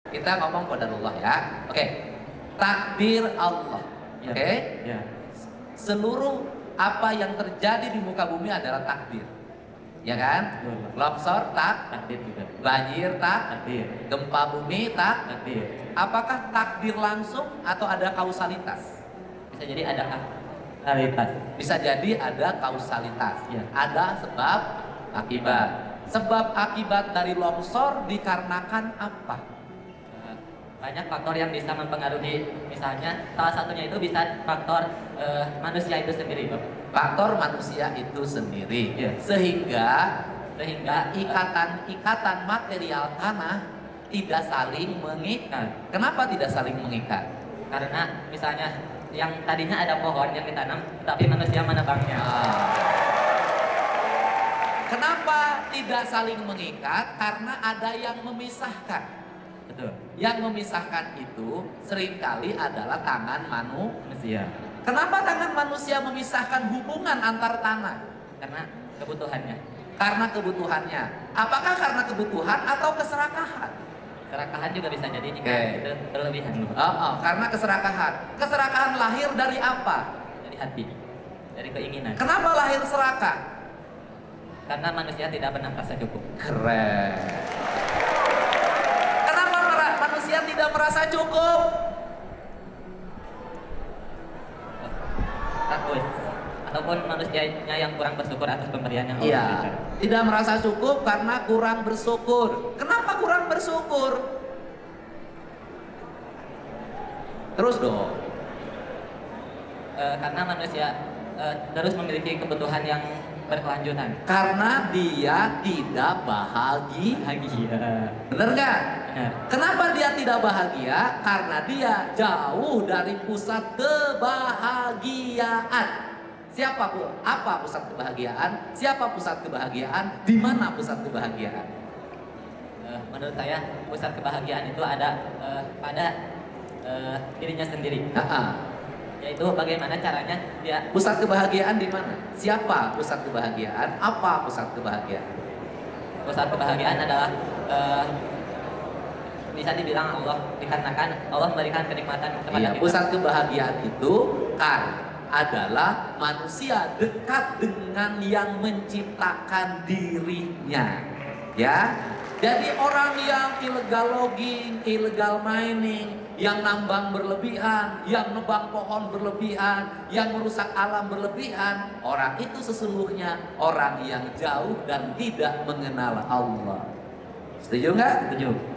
Kita ngomong qadarullah ya. Oke. Takdir Allah. Ya. Oke. Ya. Seluruh apa yang terjadi di muka bumi adalah takdir. Ya kan? Betul. Longsor Takdir juga. banjir Takdir. gempa bumi Takdir. Apakah takdir langsung atau ada kausalitas? Bisa jadi ada kausalitas. Bisa jadi ada kausalitas. Ya. Ada sebab akibat. Sebab akibat dari longsor dikarenakan apa? Banyak faktor yang bisa mempengaruhi, misalnya salah satunya itu bisa faktor manusia itu sendiri, Bapak. Faktor manusia itu sendiri. Ya. Sehingga Sehingga ikatan material tanah tidak saling mengikat. Kenapa tidak saling mengikat? karena misalnya yang tadinya ada pohon yang ditanam, tapi manusia menebangnya. Kenapa tidak saling mengikat? Karena ada yang memisahkan. Betul. Yang memisahkan itu seringkali adalah tangan Manusia. Kenapa tangan manusia memisahkan hubungan antar tanah? Karena kebutuhannya. Karena kebutuhannya. Apakah karena kebutuhan atau keserakahan? Kerakahan juga bisa jadi jika Oke. itu berlebihan. Karena keserakahan. Keserakahan lahir dari apa? Dari hati, dari keinginan. Kenapa lahir serakah? Karena manusia tidak pernah merasa cukup. Keren. Kenapa manusia tidak merasa cukup? Takut. Ataupun manusianya yang kurang bersyukur atas pemberian yang Allah Iya, berikan. tidak merasa cukup karena kurang bersyukur. Kenapa kurang bersyukur? Terus dong. Karena manusia terus memiliki kebutuhan yang berkelanjutan. Karena dia tidak bahagia. Bener nggak? Benar. Kenapa dia tidak bahagia? Karena dia jauh dari pusat kebahagiaan. Siapa bu? Apa pusat kebahagiaan? Siapa pusat kebahagiaan? Di mana pusat kebahagiaan? Menurut saya pusat kebahagiaan itu ada pada dirinya sendiri. Yaitu bagaimana caranya dia. Pusat kebahagiaan di mana? Siapa pusat kebahagiaan? Apa pusat kebahagiaan? Pusat kebahagiaan adalah bisa dibilang Allah, dikarenakan Allah memberikan kenikmatan kepada Iya, kita. pusat kebahagiaan itu adalah manusia dekat dengan yang menciptakan dirinya. Ya. Jadi orang yang illegal logging, illegal mining, yang nambang berlebihan, yang nebang pohon berlebihan, yang merusak alam berlebihan, orang itu sesungguhnya orang yang jauh dan tidak mengenal Allah. Setuju nggak? Setuju.